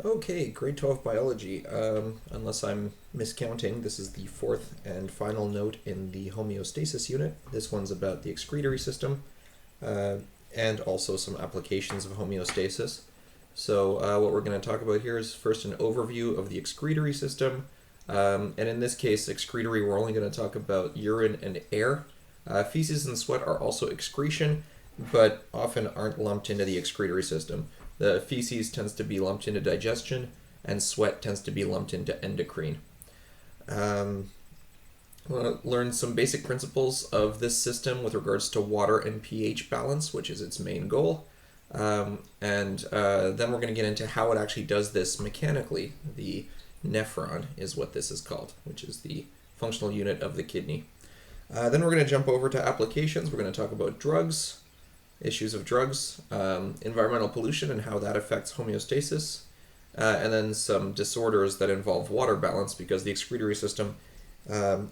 Okay, grade 12 biology. Unless I'm miscounting, this is the fourth and final note in the homeostasis unit. This one's about the excretory system uh, and also some applications of homeostasis. So, what we're going to talk about here is first an overview of the excretory system. And in this case, excretory, we're only going to talk about urine and air. Feces and sweat are also excretion, but often aren't lumped into the excretory system. The feces tends to be lumped into digestion, and sweat tends to be lumped into endocrine. Um, we'll learn some basic principles of this system with regards to water and pH balance, which is its main goal. And then we're going to get into how it actually does this mechanically. The nephron is what this is called, which is the functional unit of the kidney. Then we're going to jump over to applications. We're going to talk about drugs, issues of drugs, environmental pollution and how that affects homeostasis, and then some disorders that involve water balance because the excretory system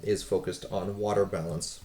is focused on water balance.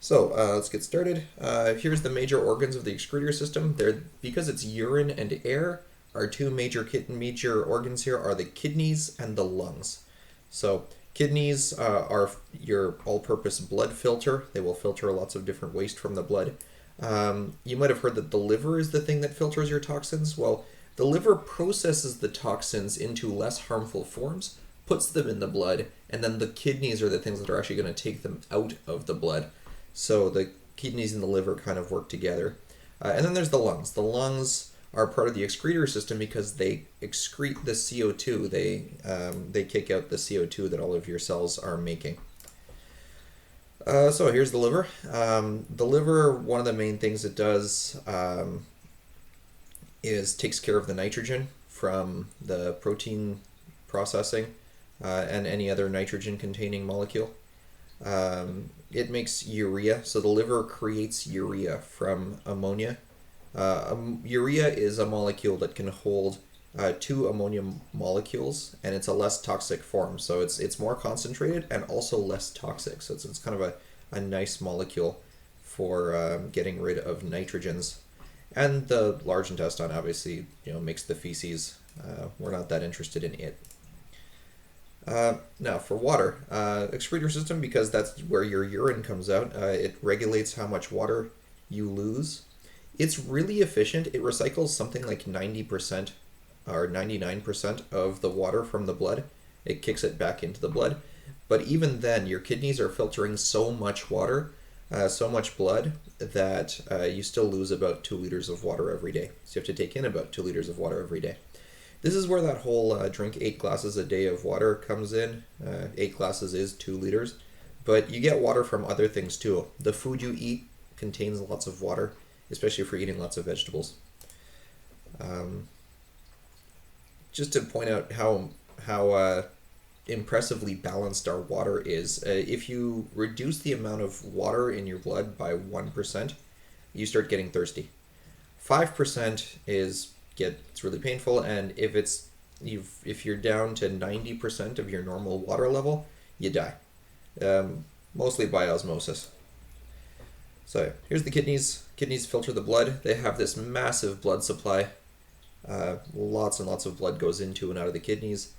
So let's get started. Here's the major organs of the excretory system. Because it's urine and air, our two major organs here are the kidneys and the lungs. So kidneys are your all-purpose blood filter. They will filter lots of different waste from the blood. You might have heard that the liver is the thing that filters your toxins. Well, the liver processes the toxins into less harmful forms, puts them in the blood, and then the kidneys are the things that are actually going to take them out of the blood. So the kidneys and the liver kind of work together. And then there's the lungs. The lungs are part of the excretory system because they excrete the CO2. They kick out the CO2 that all of your cells are making. So here's the liver. The liver, one of the main things it does is takes care of the nitrogen from the protein processing and any other nitrogen containing molecule. It makes urea, so the liver creates urea from ammonia. Urea is a molecule that can hold two ammonia molecules, and it's a less toxic form. So it's more concentrated and also less toxic. So it's kind of a nice molecule for getting rid of nitrogens. And the large intestine obviously makes the feces. We're not that interested in it. Now for water, excretory system, because that's where your urine comes out. It regulates how much water you lose. It's really efficient. It recycles something like 90% or 99% of the water from the blood. It kicks it back into the blood. But even then, your kidneys are filtering so much water, so much blood, that you still lose about 2 liters of water every day. So you have to take in about 2 liters of water every day. This is where that whole drink 8 glasses a day of water comes in. 8 glasses is 2 liters. But you get water from other things too. The food you eat contains lots of water, especially if you're eating lots of vegetables. Just to point out how impressively balanced our water is, if you reduce the amount of water in your blood by 1%, you start getting thirsty. 5% it's really painful, and if you're down to 90% of your normal water level, you die, mostly by osmosis. So here's the kidneys. Kidneys filter the blood. They have this massive blood supply. Lots and lots of blood goes into and out of the kidneys.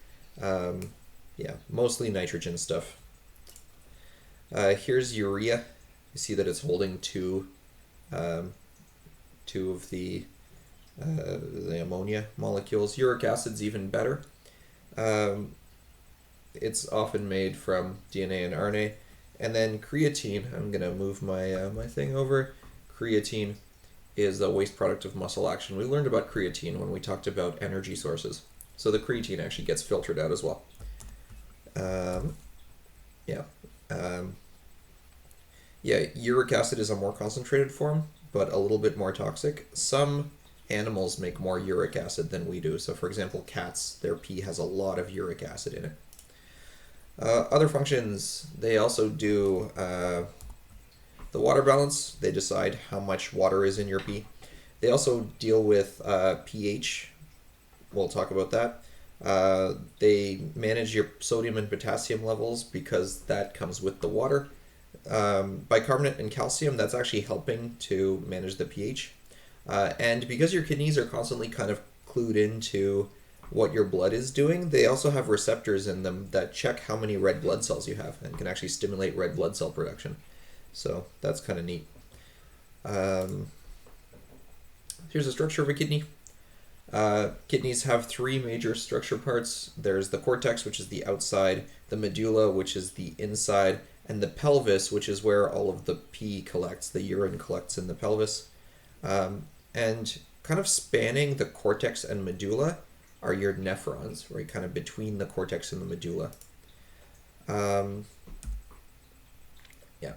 Mostly nitrogen stuff. Here's urea. You see that it's holding two of the ammonia molecules. Uric acid's even better. It's often made from DNA and RNA. And then creatine, I'm going to move my thing over. Creatine is a waste product of muscle action. We learned about creatine when we talked about energy sources. So the creatine actually gets filtered out as well. Uric acid is a more concentrated form, but a little bit more toxic. Some animals make more uric acid than we do. So for example, cats, their pee has a lot of uric acid in it. Other functions, they also do the water balance. They decide how much water is in your pee. They also deal with pH. We'll talk about that. They manage your sodium and potassium levels because that comes with the water. Bicarbonate and calcium, that's actually helping to manage the pH. And because your kidneys are constantly kind of clued into what your blood is doing, they also have receptors in them that check how many red blood cells you have and can actually stimulate red blood cell production. So that's kind of neat. Here's the structure of a kidney. Kidneys have three major structure parts. There's the cortex, which is the outside, the medulla, which is the inside, and the pelvis, which is where all of the pee collects, the urine collects in the pelvis. And kind of spanning the cortex and medulla are your nephrons, right? Kind of between the cortex and the medulla. Yeah.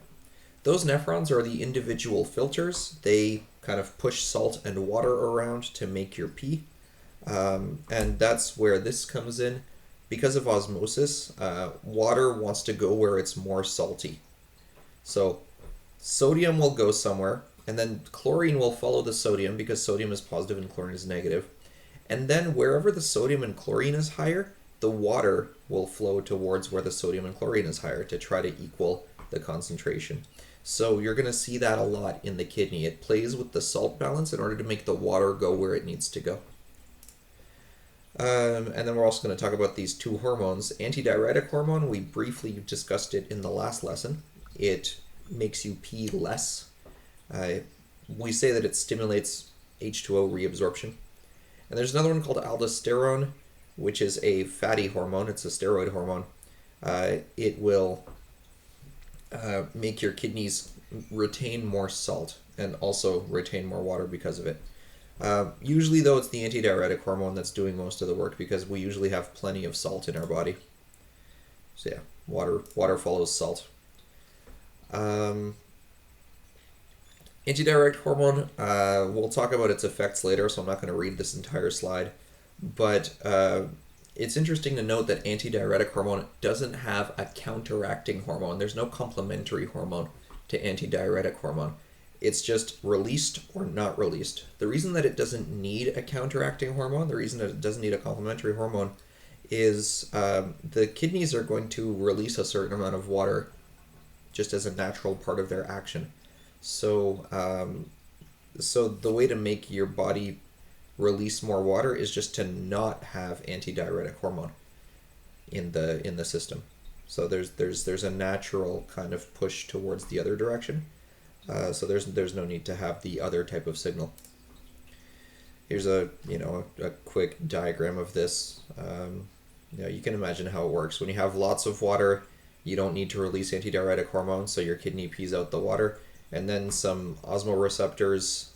Those nephrons are the individual filters. They kind of push salt and water around to make your pee. And that's where this comes in. Because of osmosis, water wants to go where it's more salty. So sodium will go somewhere, and then chlorine will follow the sodium because sodium is positive and chlorine is negative. And then wherever the sodium and chlorine is higher, the water will flow towards where the sodium and chlorine is higher to try to equal the concentration. So you're going to see that a lot in the kidney. It plays with the salt balance in order to make the water go where it needs to go. And then we're also going to talk about these two hormones. Antidiuretic hormone, we briefly discussed it in the last lesson. It makes you pee less. We say that it stimulates H2O reabsorption. And there's another one called aldosterone, which is a fatty hormone. It's a steroid hormone. It will make your kidneys retain more salt and also retain more water because of it. Usually, though, it's the antidiuretic hormone that's doing most of the work because we usually have plenty of salt in our body. So yeah, water follows salt. Antidiuretic hormone, we'll talk about its effects later, so I'm not going to read this entire slide. But it's interesting to note that antidiuretic hormone doesn't have a counteracting hormone. There's no complementary hormone to antidiuretic hormone. It's just released or not released. The reason that it doesn't need a counteracting hormone, the reason that it doesn't need a complementary hormone, is the kidneys are going to release a certain amount of water just as a natural part of their action. So, so the way to make your body release more water is just to not have antidiuretic hormone in the system. So there's a natural kind of push towards the other direction. So there's no need to have the other type of signal. Here's a quick diagram of this. You can imagine how it works. When you have lots of water, you don't need to release antidiuretic hormone, so your kidney pees out the water, and then some osmoreceptors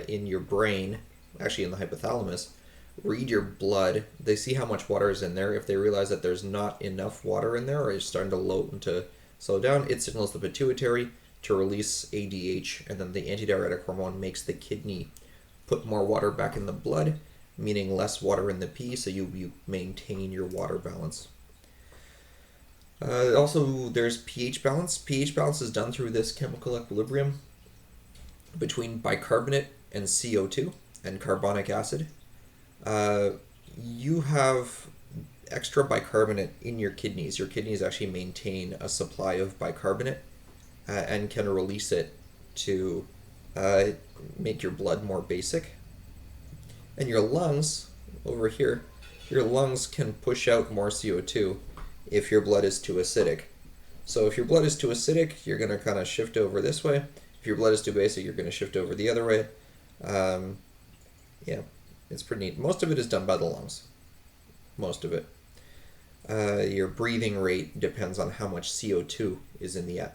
in your brain, actually in the hypothalamus, read your blood. They see how much water is in there. If they realize that there's not enough water in there or it's starting to load and to slow down, it signals the pituitary to release ADH, and then the antidiuretic hormone makes the kidney put more water back in the blood, meaning less water in the pee, so you maintain your water balance. Also, there's pH balance. pH balance is done through this chemical equilibrium between bicarbonate and CO2 and carbonic acid. You have extra bicarbonate in your kidneys. Your kidneys actually maintain a supply of bicarbonate and can release it to make your blood more basic. And your lungs, over here, your lungs can push out more CO2 if your blood is too acidic. So if your blood is too acidic, you're going to kind of shift over this way. If your blood is too basic, you're going to shift over the other way. Yeah, it's pretty neat. Most of it is done by the lungs. Most of it. Your breathing rate depends on how much CO2 is in the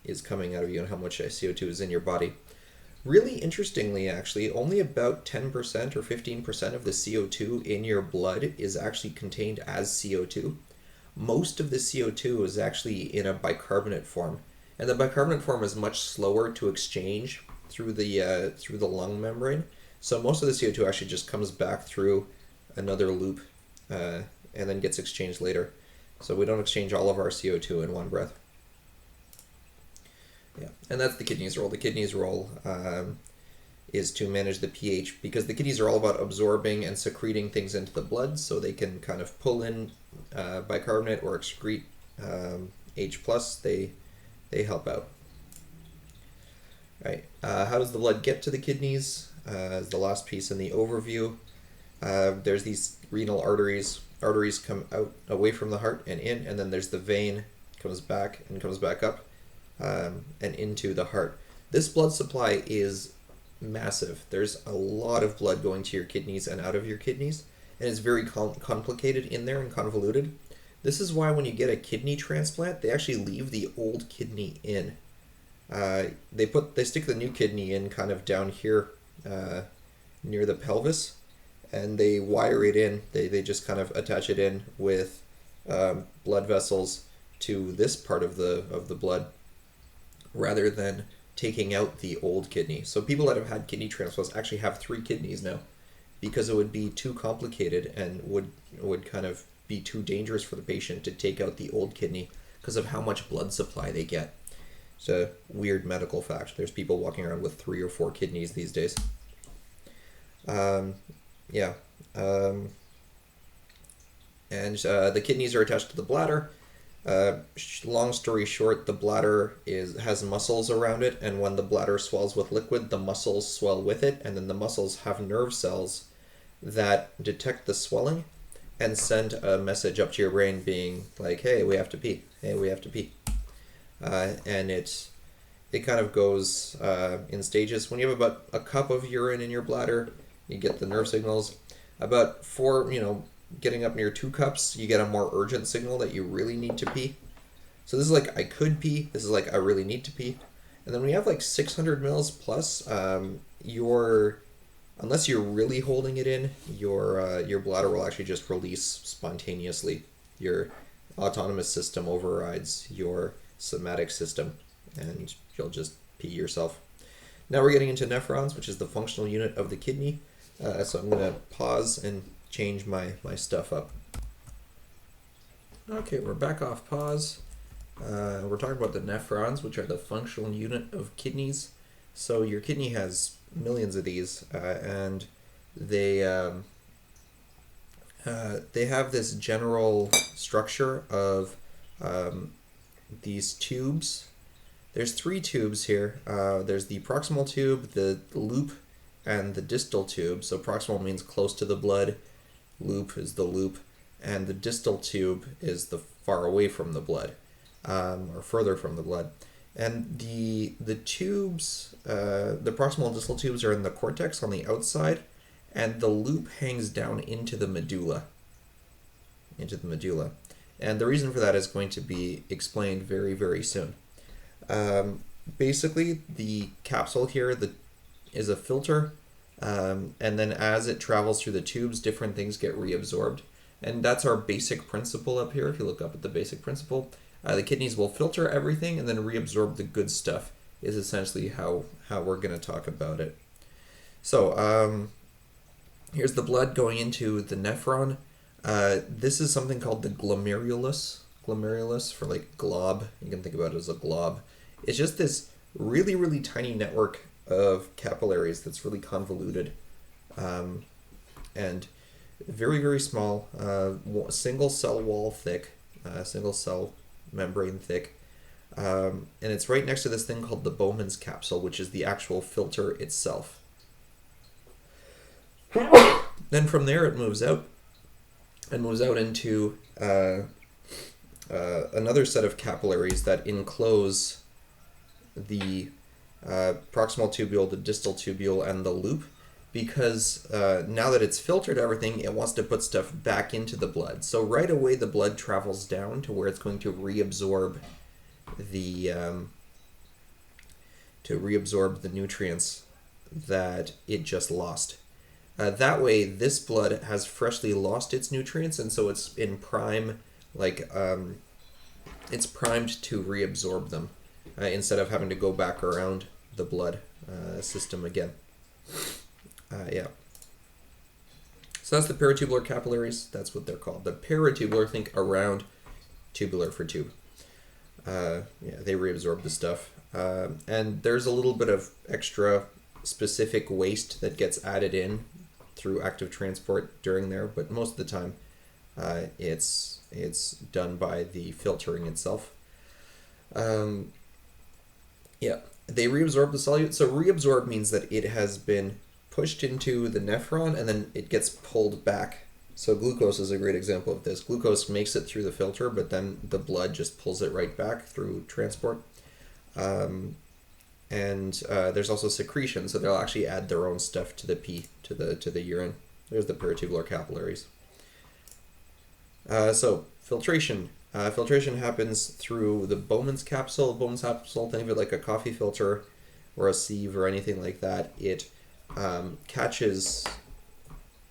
is coming out of you and how much CO2 is in your body. Really interestingly, actually, only about 10% or 15% of the CO2 in your blood is actually contained as CO2. Most of the CO2 is actually in a bicarbonate form, and the bicarbonate form is much slower to exchange through the lung membrane. So most of the CO2 actually just comes back through another loop and then gets exchanged later. So we don't exchange all of our CO2 in one breath. Yeah, and that's the kidney's role. The kidney's role is to manage the pH, because the kidneys are all about absorbing and secreting things into the blood, so they can kind of pull in bicarbonate or excrete H+. They help out. Right. How does the blood get to the kidneys? Is the last piece in the overview. There's these renal arteries. Arteries come out away from the heart and in, and then there's the vein, comes back and comes back up and into the heart. This blood supply is massive. There's a lot of blood going to your kidneys and out of your kidneys, and it's very complicated in there and convoluted. This is why when you get a kidney transplant, they actually leave the old kidney in. They stick the new kidney in kind of down here near the pelvis, and they wire it in. They just kind of attach it in with blood vessels to this part of the blood, rather than taking out the old kidney. So people that have had kidney transplants actually have 3 kidneys now, because it would be too complicated and would kind of be too dangerous for the patient to take out the old kidney because of how much blood supply they get. It's a weird medical fact. There's people walking around with 3 or 4 kidneys these days. Yeah. And the kidneys are attached to the bladder. Long story short, the bladder has muscles around it, and when the bladder swells with liquid, the muscles swell with it, and then the muscles have nerve cells that detect the swelling and send a message up to your brain being like, hey, we have to pee. Hey, we have to pee. And it kind of goes in stages. When you have about a cup of urine in your bladder, you get the nerve signals. About 4, getting up near 2 cups, you get a more urgent signal that you really need to pee. So this is like, I could pee. This is like, I really need to pee. And then when you have like 600 mils plus, unless you're really holding it in, your bladder will actually just release spontaneously. Your autonomous system overrides your somatic system, and you'll just pee yourself. Now we're getting into nephrons, which is the functional unit of the kidney. So I'm going to pause and change my stuff up. Okay, we're back off pause. We're talking about the nephrons, which are the functional unit of kidneys. So your kidney has millions of these, and they have this general structure of these tubes. There's 3 tubes here. There's the proximal tube, the loop, and the distal tube. So proximal means close to the blood, loop is the loop, and the distal tube is the far away from the blood, or further from the blood. And the tubes, the proximal and distal tubes are in the cortex on the outside, and the loop hangs down into the medulla. And the reason for that is going to be explained very, very soon. Basically, the capsule here is a filter, and then as it travels through the tubes, different things get reabsorbed. And that's our basic principle up here. If you look up at the basic principle, the kidneys will filter everything and then reabsorb the good stuff, is essentially how we're going to talk about it. So here's the blood going into the nephron. This is something called the glomerulus. Glomerulus for like glob. You can think about it as a glob. It's just this really, really tiny network of capillaries that's really convoluted and very, very small, single cell wall thick, single cell membrane thick, and it's right next to this thing called the Bowman's capsule, which is the actual filter itself. Then from there it moves out into another set of capillaries that enclose the proximal tubule, the distal tubule, and the loop, because now that it's filtered everything, it wants to put stuff back into the blood. So right away the blood travels down to where it's going to reabsorb the nutrients that it just lost. That way this blood has freshly lost its nutrients, and so it's in prime, it's primed to reabsorb them instead of having to go back around the blood system again. Yeah. So that's the peritubular capillaries. That's what they're called. The peritubular, think around, tubular for tube. Yeah, they reabsorb the stuff. And there's a little bit of extra specific waste that gets added in through active transport during there, but most of the time it's done by the filtering itself. Yeah, they reabsorb the solute. So reabsorb means that it has been pushed into the nephron and then it gets pulled back. So glucose is a great example of this. Glucose makes it through the filter, but then the blood just pulls it right back through transport. There's also secretion, so they'll actually add their own stuff to the pee, to the urine. There's the peritubular capillaries. So filtration. Filtration happens through the Bowman's capsule. Bowman's capsule, think of it like a coffee filter or a sieve or anything like that. It catches,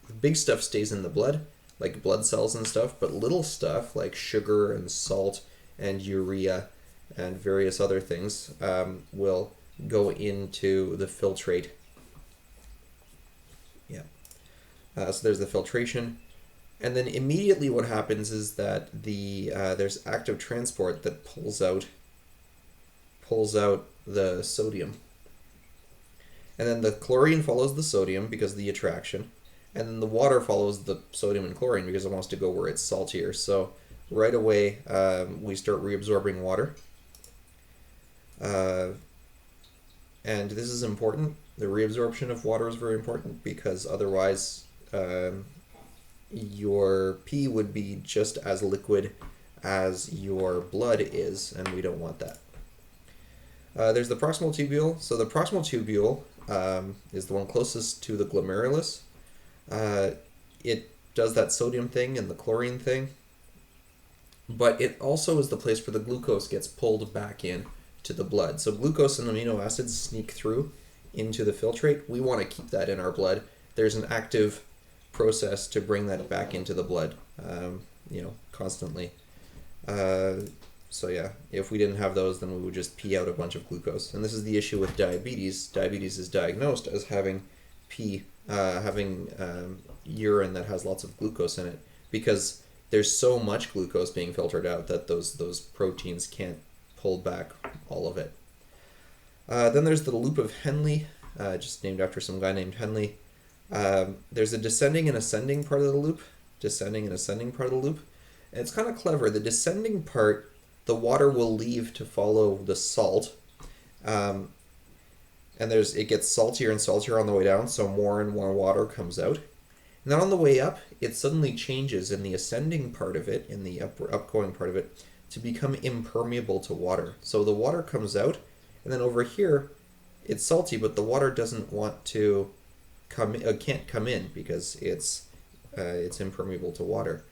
the big stuff stays in the blood, like blood cells and stuff, but little stuff like sugar and salt and urea and various other things will go into the filtrate. Yeah. So there's the filtration. And then immediately what happens is that there's active transport that pulls out the sodium. And then the chlorine follows the sodium because of the attraction. And then the water follows the sodium and chlorine because it wants to go where it's saltier. So right away we start reabsorbing water. And this is important. The reabsorption of water is very important because otherwise your pee would be just as liquid as your blood is, and we don't want that. There's the proximal tubule. So the proximal tubule is the one closest to the glomerulus. It does that sodium thing and the chlorine thing, but it also is the place where the glucose gets pulled back in to the blood. So glucose and amino acids sneak through into the filtrate. We want to keep that in our blood. There's an active process to bring that back into the blood, constantly. So yeah, if we didn't have those, then we would just pee out a bunch of glucose. And this is the issue with diabetes. Diabetes is diagnosed as having urine that has lots of glucose in it because there's so much glucose being filtered out that those proteins can't pull back all of it. Then there's the loop of Henle, just named after some guy named Henle. There's a descending and ascending part of the loop. And it's kind of clever. The descending part, the water will leave to follow the salt. And it gets saltier and saltier on the way down, so more and more water comes out. And then on the way up, it suddenly changes in the ascending part of it, in the upgoing part of it, to become impermeable to water. So the water comes out, and then over here, it's salty, but the water doesn't want to can't come in because it's impermeable to water.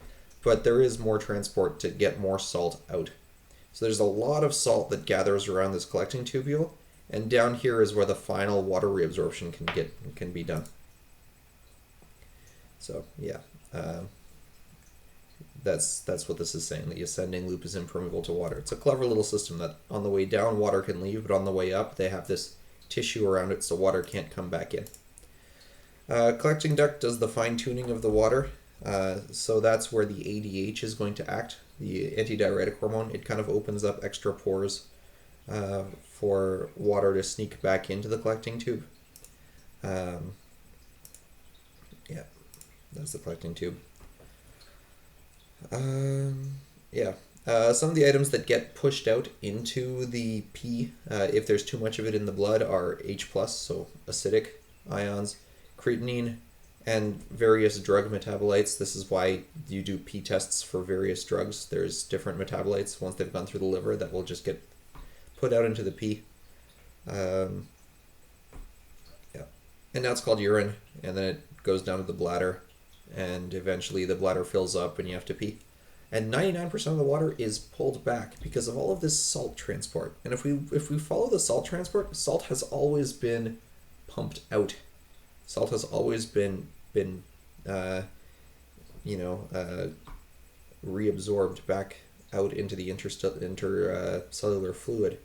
But there is more transport to get more salt out. So there's a lot of salt that gathers around this collecting tubule, and down here is where the final water reabsorption can be done. So yeah, that's what this is saying. The ascending loop is impermeable to water. It's a clever little system that on the way down water can leave, but on the way up they have this tissue around it so water can't come back in. Collecting duct does the fine-tuning of the water, so that's where the ADH is going to act, the antidiuretic hormone. It kind of opens up extra pores for water to sneak back into the collecting tube. Yeah, that's the collecting tube. Yeah. Some of the items that get pushed out into the pee, if there's too much of it in the blood, are H+, so acidic ions, creatinine, and various drug metabolites. This is why you do pee tests for various drugs. There's different metabolites once they've gone through the liver that will just get put out into the pee. Yeah. And now it's called urine, and then it goes down to the bladder, and eventually the bladder fills up and you have to pee. And 99% of the water is pulled back because of all of this salt transport. And if we follow the salt transport, salt has always been pumped out. Salt has always been reabsorbed back out into the intercellular fluid.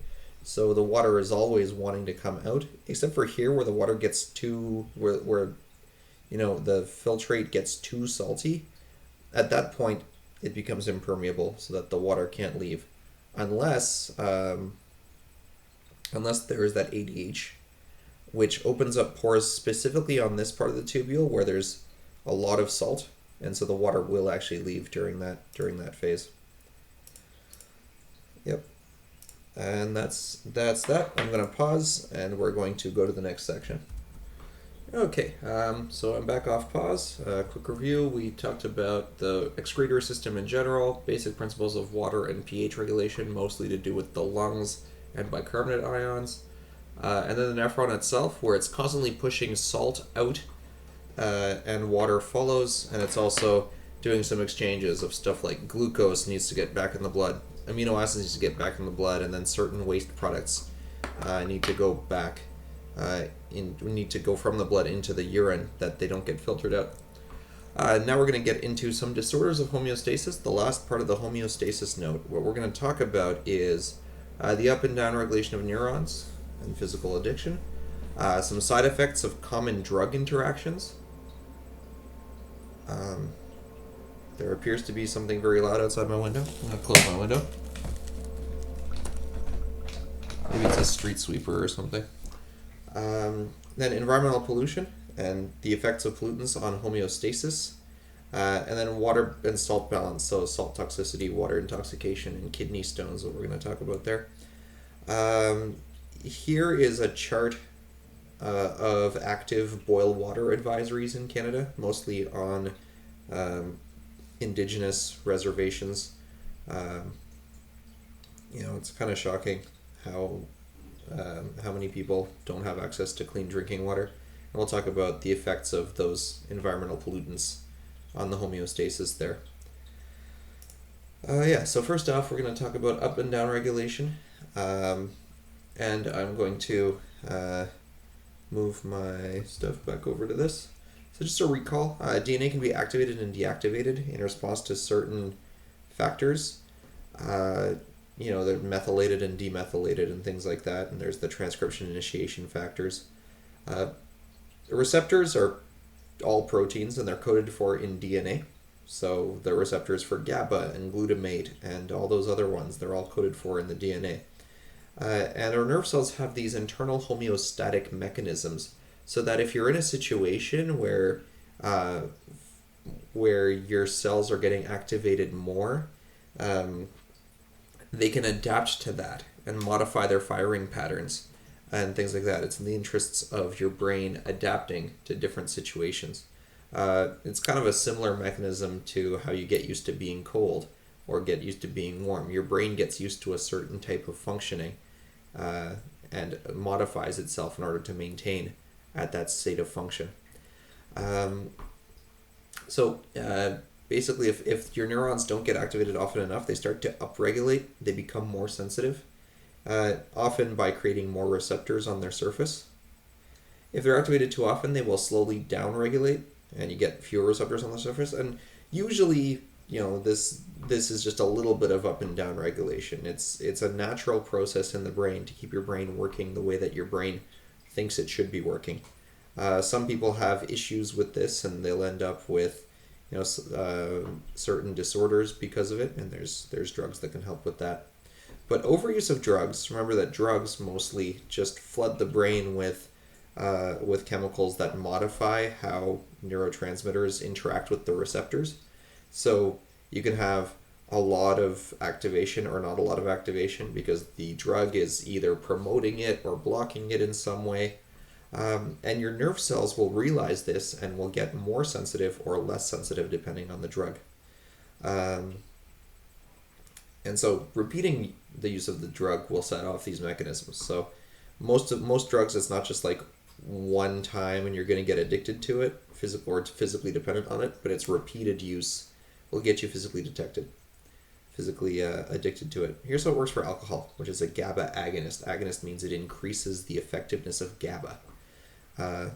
So the water is always wanting to come out, except for here where the water gets where the filtrate gets too salty. At that point, it becomes impermeable so that the water can't leave, unless there is that ADH, which opens up pores specifically on this part of the tubule where there's a lot of salt, and so the water will actually leave during that phase. Yep. And that's that. I'm going to pause, and we're going to go to the next section. Okay, so I'm back off pause. Quick review. We talked about the excretory system in general, basic principles of water and pH regulation, mostly to do with the lungs and bicarbonate ions. And then the nephron itself, where it's constantly pushing salt out and water follows, and it's also doing some exchanges of stuff like glucose needs to get back in the blood, amino acids needs to get back in the blood, and then certain waste products need to go back need to go from the blood into the urine that they don't get filtered out. Now we're going to get into some disorders of homeostasis. The last part of the homeostasis note, what we're going to talk about is the up and down regulation of neurons and physical addiction, some side effects of common drug interactions. There appears to be something very loud outside my window. I'm going to close my window. Maybe it's a street sweeper or something. Then environmental pollution and the effects of pollutants on homeostasis. And then water and salt balance, so salt toxicity, water intoxication, and kidney stones, what we're going to talk about there. Here is a chart of active boil water advisories in Canada, mostly on Indigenous reservations. It's kind of shocking how many people don't have access to clean drinking water. And we'll talk about the effects of those environmental pollutants on the homeostasis there. So first off, we're going to talk about up and down regulation. And I'm going to move my stuff back over to this. So just a recall, DNA can be activated and deactivated in response to certain factors. They're methylated and demethylated and things like that, and there's the transcription initiation factors. The receptors are all proteins, and they're coded for in DNA. So the receptors for GABA and glutamate and all those other ones, they're all coded for in the DNA. And our nerve cells have these internal homeostatic mechanisms, so that if you're in a situation where your cells are getting activated more, they can adapt to that and modify their firing patterns and things like that. It's in the interests of your brain adapting to different situations. It's kind of a similar mechanism to how you get used to being cold or get used to being warm. Your brain gets used to a certain type of functioning and modifies itself in order to maintain at that state of function. Basically, if your neurons don't get activated often enough, they start to upregulate. They become more sensitive, often by creating more receptors on their surface. If they're activated too often, they will slowly downregulate, and you get fewer receptors on the surface. And usually, this is just a little bit of up and down regulation. It's a natural process in the brain to keep your brain working the way that your brain thinks it should be working. Some people have issues with this, and they'll end up with certain disorders because of it, and there's drugs that can help with that. But overuse of drugs, remember that drugs mostly just flood the brain with chemicals that modify how neurotransmitters interact with the receptors. So you can have a lot of activation or not a lot of activation because the drug is either promoting it or blocking it in some way. And your nerve cells will realize this and will get more sensitive or less sensitive depending on the drug. And so repeating the use of the drug will set off these mechanisms. So most drugs, it's not just like one time and you're going to get addicted to it, physically dependent on it, but it's repeated use will get you physically addicted to it. Here's how it works for alcohol, which is a GABA agonist. Agonist means it increases the effectiveness of GABA.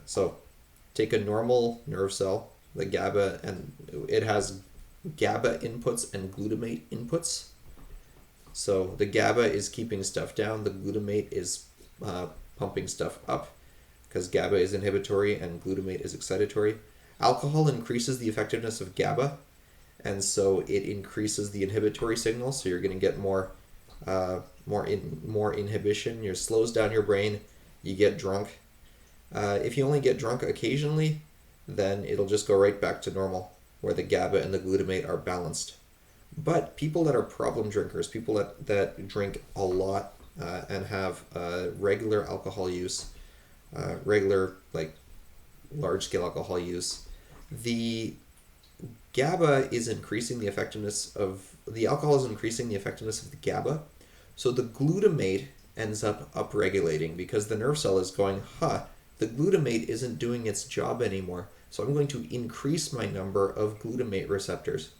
So take a normal nerve cell, the GABA, and it has GABA inputs and glutamate inputs. So the GABA is keeping stuff down, the glutamate is pumping stuff up, because GABA is inhibitory and glutamate is excitatory. Alcohol increases the effectiveness of GABA, and so it increases the inhibitory signal, so you're going to get more inhibition. It slows down your brain, you get drunk. If you only get drunk occasionally, then it'll just go right back to normal, where the GABA and the glutamate are balanced. But people that are problem drinkers, people that drink a lot and have regular alcohol use, regular like large-scale alcohol use, the GABA is increasing the effectiveness of the alcohol is increasing the effectiveness of the GABA, so the glutamate ends up upregulating because the nerve cell is going, the glutamate isn't doing its job anymore, so I'm going to increase my number of glutamate receptors.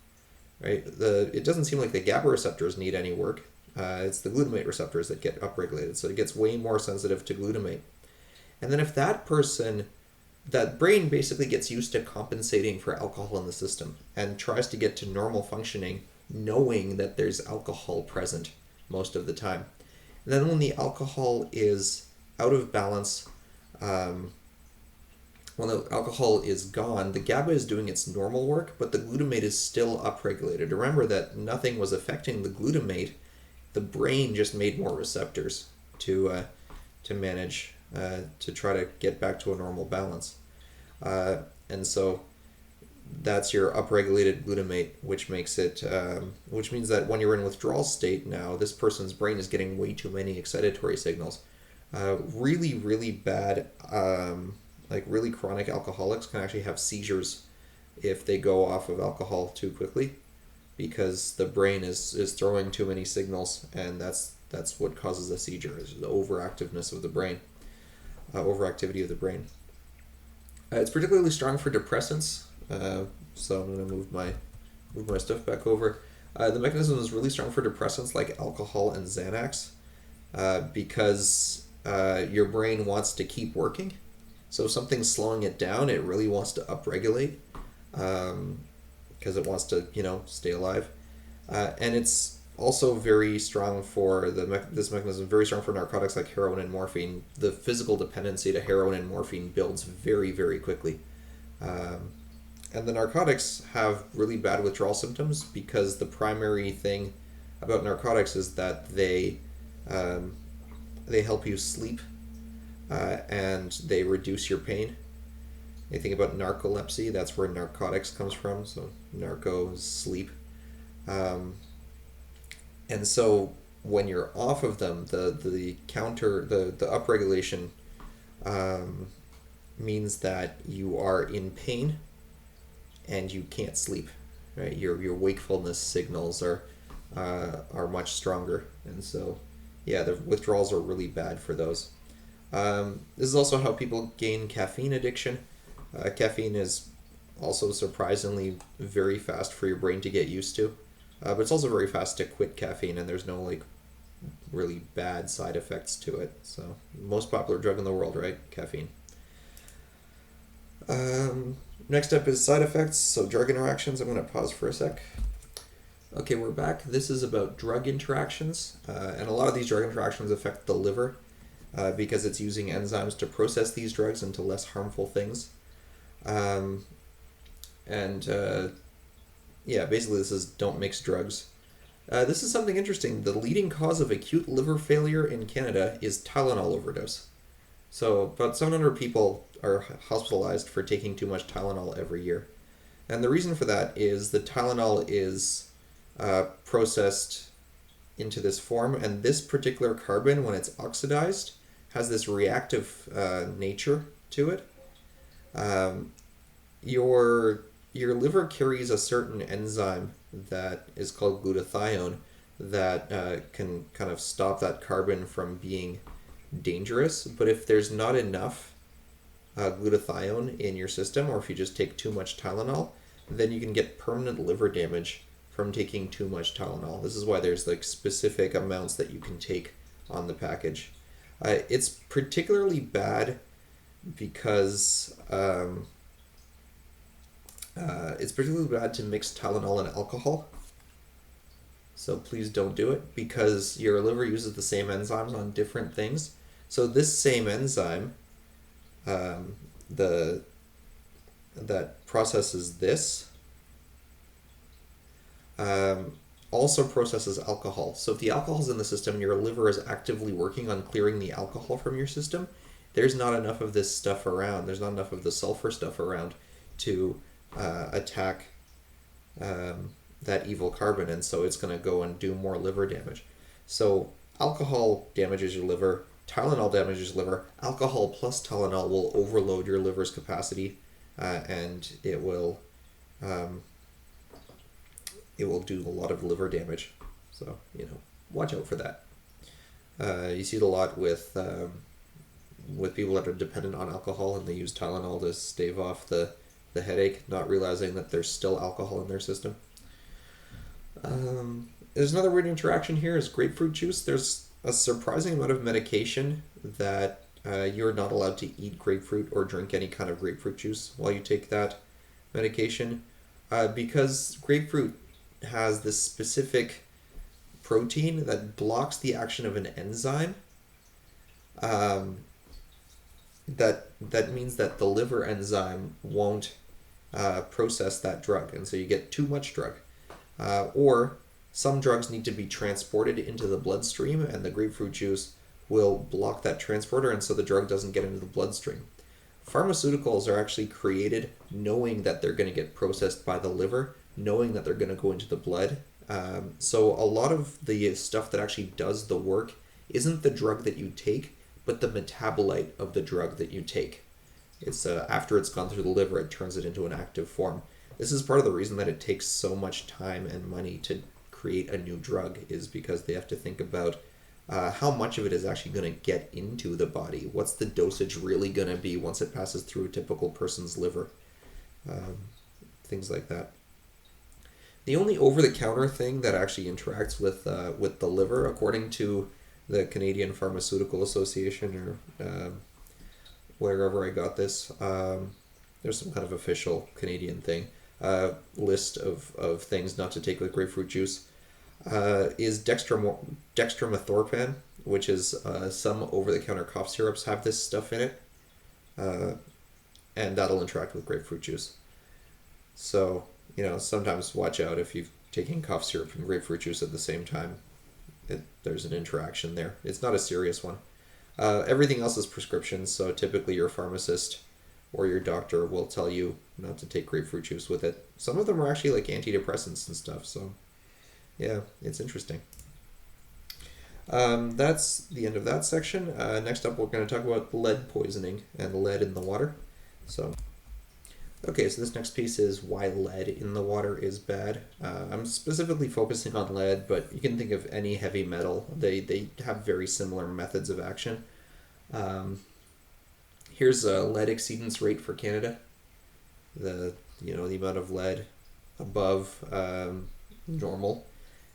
Right? It doesn't seem like the GABA receptors need any work. It's the glutamate receptors that get upregulated, so it gets way more sensitive to glutamate. And then if that brain basically gets used to compensating for alcohol in the system and tries to get to normal functioning knowing that there's alcohol present most of the time. And then when the alcohol is out of balance, when the alcohol is gone, the GABA is doing its normal work, but the glutamate is still upregulated. Remember that nothing was affecting the glutamate. The brain just made more receptors to manage, to try to get back to a normal balance. And so that's your upregulated glutamate, which makes it, which means that when you're in withdrawal state now, this person's brain is getting way too many excitatory signals. Really, really bad, like really chronic alcoholics can actually have seizures if they go off of alcohol too quickly, because the brain is throwing too many signals, and that's what causes a seizure, is the overactiveness of the brain, overactivity of the brain. It's particularly strong for depressants, so I'm going to move my stuff back over. The mechanism is really strong for depressants like alcohol and Xanax, because your brain wants to keep working. So if something's slowing it down, it really wants to upregulate, because it wants to, stay alive. And it's also very strong for this mechanism, very strong for narcotics like heroin and morphine. The physical dependency to heroin and morphine builds very, very quickly. And the narcotics have really bad withdrawal symptoms because the primary thing about narcotics is that they help you sleep, and they reduce your pain. You think about narcolepsy, that's where narcotics comes from, so narco is sleep. And so when you're off of them, the upregulation means that you are in pain and you can't sleep, right? Your wakefulness signals are much stronger, and so yeah, the withdrawals are really bad for those. This is also how people gain caffeine addiction. Caffeine is also surprisingly very fast for your brain to get used to, but it's also very fast to quit caffeine, and there's no really bad side effects to it. So most popular drug in the world, right? Caffeine. Next up is side effects, so drug interactions. I'm going to pause for a sec. Okay, we're back. This is about drug interactions, and a lot of these drug interactions affect the liver, because it's using enzymes to process these drugs into less harmful things. Basically this is don't mix drugs. This is something interesting. The leading cause of acute liver failure in Canada is Tylenol overdose. So about 700 people are hospitalized for taking too much Tylenol every year. And the reason for that is the Tylenol is processed into this form, and this particular carbon, when it's oxidized, has this reactive nature to it. Your liver carries a certain enzyme that is called glutathione that can kind of stop that carbon from being dangerous. But if there's not enough glutathione in your system, or if you just take too much Tylenol, then you can get permanent liver damage from taking too much Tylenol. This is why there's specific amounts that you can take on the package. It's particularly bad because it's particularly bad to mix Tylenol and alcohol. So please don't do it, because your liver uses the same enzymes on different things. So this same enzyme, that processes this, also processes alcohol. So if the alcohol is in the system, your liver is actively working on clearing the alcohol from your system. There's not enough of this stuff around. There's not enough of the sulfur stuff around to attack that evil carbon, and so it's going to go and do more liver damage. So alcohol damages your liver. Tylenol damages liver. Alcohol plus Tylenol will overload your liver's capacity, and it will do a lot of liver damage. So, watch out for that. You see it a lot with people that are dependent on alcohol, and they use Tylenol to stave off the headache, not realizing that there's still alcohol in their system. There's another weird interaction here is grapefruit juice. There's a surprising amount of medication that you're not allowed to eat grapefruit or drink any kind of grapefruit juice while you take that medication, because grapefruit has this specific protein that blocks the action of an enzyme. That means that the liver enzyme won't process that drug, and so you get too much drug. Or some drugs need to be transported into the bloodstream, and the grapefruit juice will block that transporter, and so the drug doesn't get into the bloodstream. Pharmaceuticals are actually created knowing that they're going to get processed by the liver, knowing that they're going to go into the blood. So a lot of the stuff that actually does the work isn't the drug that you take, but the metabolite of the drug that you take. It's after it's gone through the liver, it turns it into an active form. This is part of the reason that it takes so much time and money to create a new drug, is because they have to think about how much of it is actually going to get into the body. What's the dosage really going to be once it passes through a typical person's liver? Things like that. The only over-the-counter thing that actually interacts with the liver, according to the Canadian Pharmaceutical Association, or wherever I got this, there's some kind of official Canadian thing, list of things not to take with grapefruit juice, is dextromethorphan, which is some over-the-counter cough syrups have this stuff in it, and that'll interact with grapefruit juice. So, sometimes watch out if you're taking cough syrup and grapefruit juice at the same time. There's an interaction there. It's not a serious one. Everything else is prescriptions, so typically your pharmacist or your doctor will tell you not to take grapefruit juice with it. Some of them are actually like antidepressants and stuff, so yeah, it's interesting. That's the end of that section. Next up, we're going to talk about lead poisoning and lead in the water. Okay, so this next piece is why lead in the water is bad. I'm specifically focusing on lead, but you can think of any heavy metal. They have very similar methods of action. Here's a lead exceedance rate for Canada. The amount of lead above normal,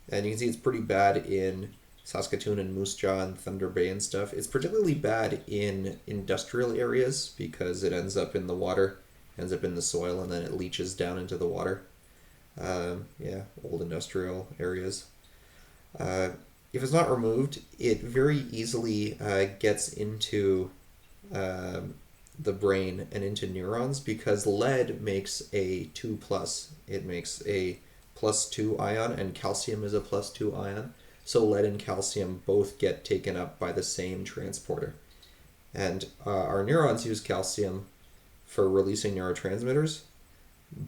and you can see it's pretty bad in Saskatoon and Moose Jaw and Thunder Bay and stuff. It's particularly bad in industrial areas because it ends up in the water, ends up in the soil, and then it leaches down into the water. Old industrial areas. If it's not removed, it very easily gets into the brain and into neurons, because lead makes a 2+. It makes a +2 ion, and calcium is a +2 ion. So lead and calcium both get taken up by the same transporter. And our neurons use calcium for releasing neurotransmitters,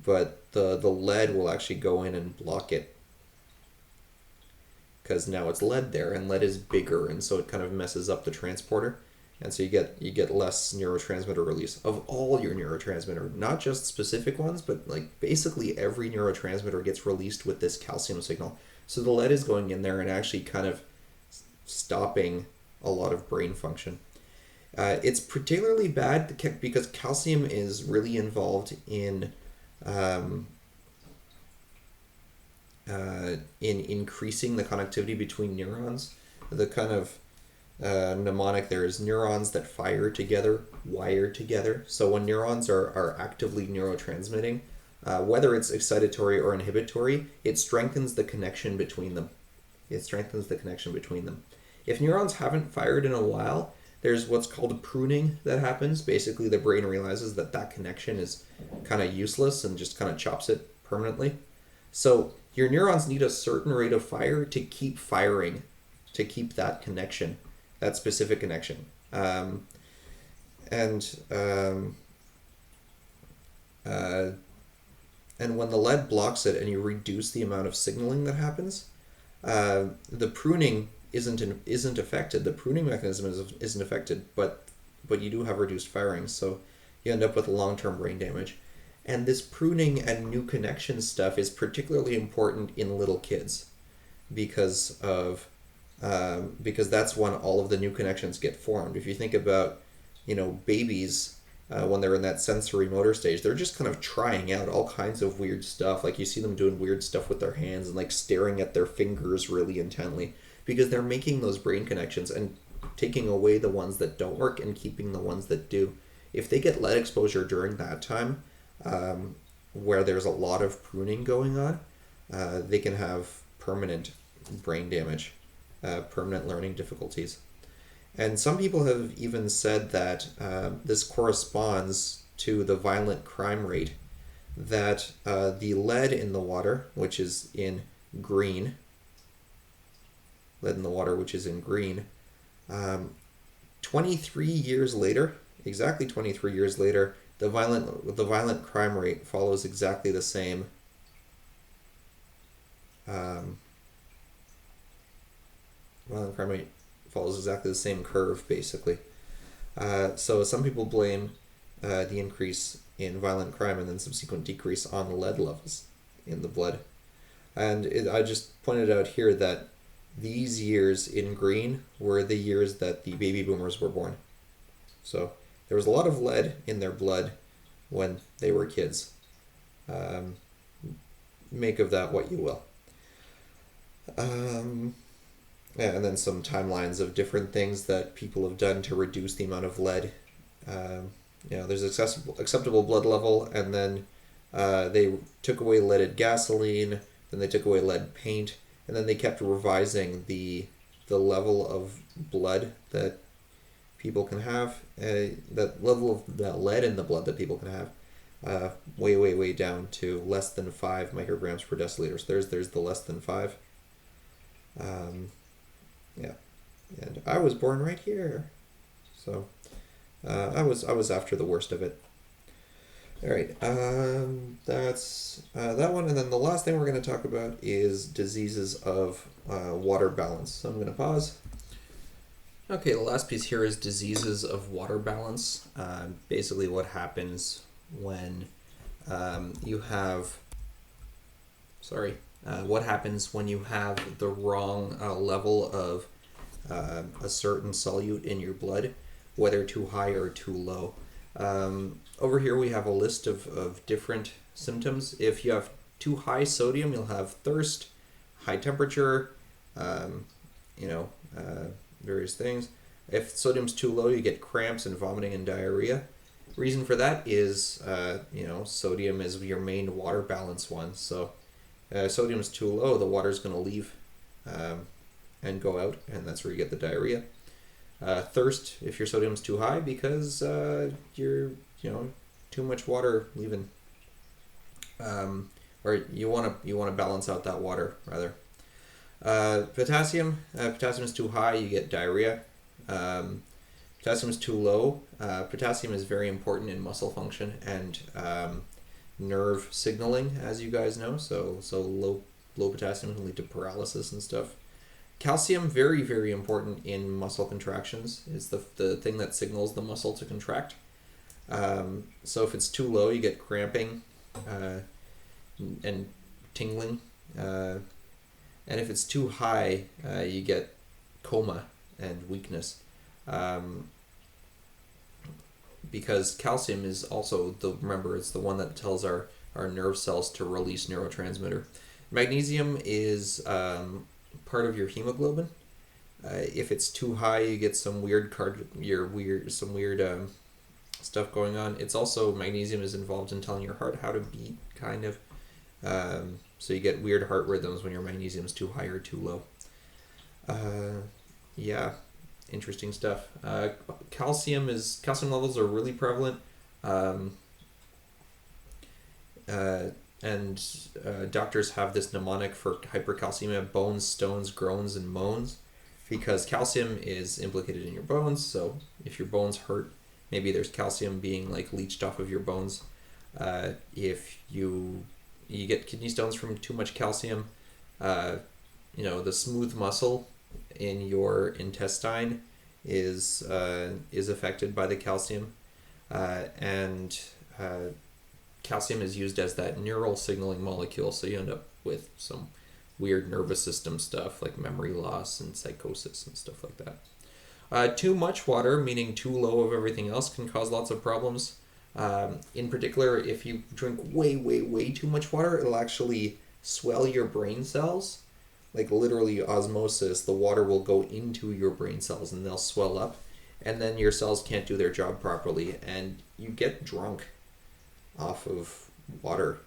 but the lead will actually go in and block it, because now it's lead there, and lead is bigger, and so it kind of messes up the transporter, and so you get less neurotransmitter release of all your neurotransmitter, not just specific ones, but like basically every neurotransmitter gets released with this calcium signal. So the lead is going in there and actually kind of stopping a lot of brain function. It's particularly bad because calcium is really involved in increasing the connectivity between neurons. The kind of mnemonic there is neurons that fire together, wire together. So when neurons are actively neurotransmitting, whether it's excitatory or inhibitory, it strengthens the connection between them. If neurons haven't fired in a while, there's what's called pruning that happens. Basically, the brain realizes that connection is kind of useless and just kind of chops it permanently. So your neurons need a certain rate of fire to keep firing, to keep that connection, that specific connection. And when the lead blocks it and you reduce the amount of signaling that happens, the pruning isn't affected. The pruning mechanism isn't affected, but you do have reduced firing, so you end up with long-term brain damage. And this pruning and new connection stuff is particularly important in little kids because that's when all of the new connections get formed. If you think about, babies when they're in that sensory motor stage, they're just kind of trying out all kinds of weird stuff. Like you see them doing weird stuff with their hands and like staring at their fingers really intently because they're making those brain connections and taking away the ones that don't work and keeping the ones that do. If they get lead exposure during that time, where there's a lot of pruning going on, they can have permanent brain damage, permanent learning difficulties. And some people have even said that this corresponds to the violent crime rate, that the lead in the water, which is in green, exactly 23 years later, the violent crime rate follows exactly the same. Violent crime rate follows exactly the same curve, basically. So some people blame the increase in violent crime and then subsequent decrease on lead levels in the blood. And I just pointed out here that these years in green were the years that the baby boomers were born. So there was a lot of lead in their blood when they were kids. Make of that what you will. Yeah, and then some timelines of different things that people have done to reduce the amount of lead. There's acceptable blood level, and then they took away leaded gasoline, then they took away lead paint, and then they kept revising the level of blood that people can have, that level of that lead in the blood that people can have, way down to less than 5 micrograms per deciliter. So there's the less than 5. Yeah, and I was born right here, so I was after the worst of it. All right, that's that one, and then the last thing we're going to talk about is diseases of water balance. So I'm going to pause. Okay, the last piece here is diseases of water balance. Basically, what happens when you have the wrong level of a certain solute in your blood, whether too high or too low. Over here we have a list of different symptoms. If you have too high sodium, you'll have thirst, high temperature, various things. If sodium's too low, you get cramps and vomiting and diarrhea. Reason for that is, sodium is your main water balance one. So sodium's too low, the water's going to leave and go out, and that's where you get the diarrhea. Thirst, if your sodium's too high, because you're too much water leaving, or you want to balance out that water rather. Potassium is too high, you get diarrhea. Potassium is too low. Potassium is very important in muscle function and nerve signaling, as you guys know. So low potassium can lead to paralysis and stuff. Calcium, very, very important in muscle contractions. It's the thing that signals the muscle to contract. So if it's too low, you get cramping and tingling. And if it's too high, you get coma and weakness. Because calcium is also it's the one that tells our nerve cells to release neurotransmitter. Magnesium is part of your hemoglobin. If it's too high, you get some weird stuff going on. It's also, magnesium is involved in telling your heart how to beat, kind of. So you get weird heart rhythms when your magnesium is too high or too low. Yeah, interesting stuff. Calcium levels are really prevalent. And doctors have this mnemonic for hypercalcemia: bones, stones, groans, and moans, because calcium is implicated in your bones. So if your bones hurt, maybe there's calcium being leached off of your bones. If you get kidney stones from too much calcium, the smooth muscle in your intestine is affected by the calcium, and calcium is used as that neural signaling molecule, so you end up with some weird nervous system stuff like memory loss and psychosis and stuff like that. Too much water, meaning too low of everything else, can cause lots of problems. In particular, if you drink way too much water, it'll actually swell your brain cells. Like literally osmosis, the water will go into your brain cells and they'll swell up, and then your cells can't do their job properly, and you get drunk off of water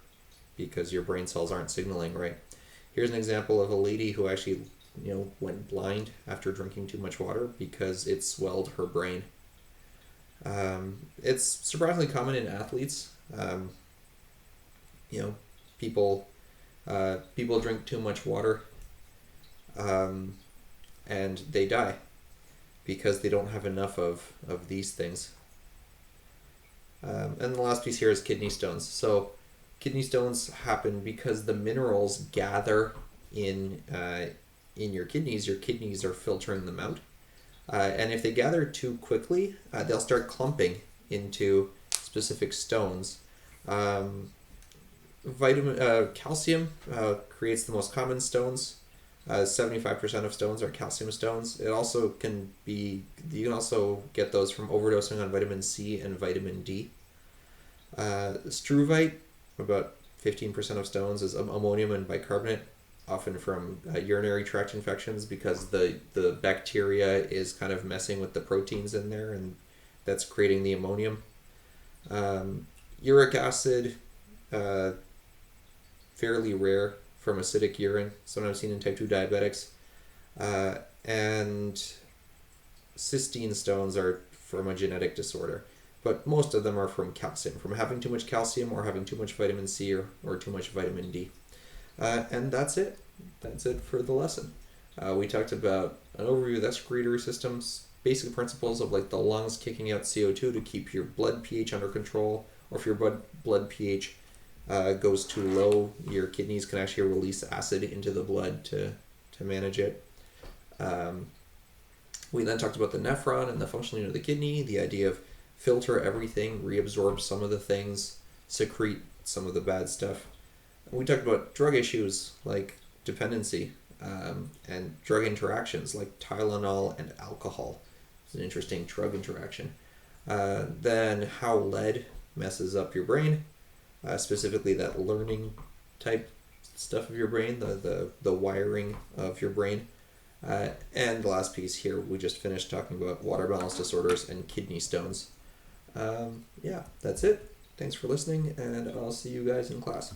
because your brain cells aren't signaling right. Here's an example of a lady who actually, went blind after drinking too much water because it swelled her brain. It's surprisingly common in athletes. People drink too much water, and they die because they don't have enough of these things. And the last piece here is kidney stones. So kidney stones happen because the minerals gather in your kidneys. Your kidneys are filtering them out. And if they gather too quickly, they'll start clumping into specific stones. Calcium creates the most common stones. 75% of stones are calcium stones. It also you can also get those from overdosing on vitamin C and vitamin D. Struvite, about 15% of stones, is ammonium and bicarbonate, often from urinary tract infections because the bacteria is kind of messing with the proteins in there, and that's creating the ammonium. Uric acid, fairly rare from acidic urine, sometimes seen in type 2 diabetics. And cystine stones are from a genetic disorder, but most of them are from calcium, from having too much calcium or having too much vitamin C or too much vitamin D. And that's it. That's it for the lesson. We talked about an overview of the excretory systems, basic principles of like the lungs kicking out CO2 to keep your blood pH under control, or if your blood pH goes too low, your kidneys can actually release acid into the blood to manage it. We then talked about the nephron and the functional unit of the kidney, the idea of filter everything, reabsorb some of the things, secrete some of the bad stuff. We talked about drug issues like dependency, and drug interactions like Tylenol and alcohol. It's an interesting drug interaction. Then how lead messes up your brain, specifically that learning type stuff of your brain, the wiring of your brain. And the last piece here, we just finished talking about water balance disorders and kidney stones. That's it. Thanks for listening, and I'll see you guys in class.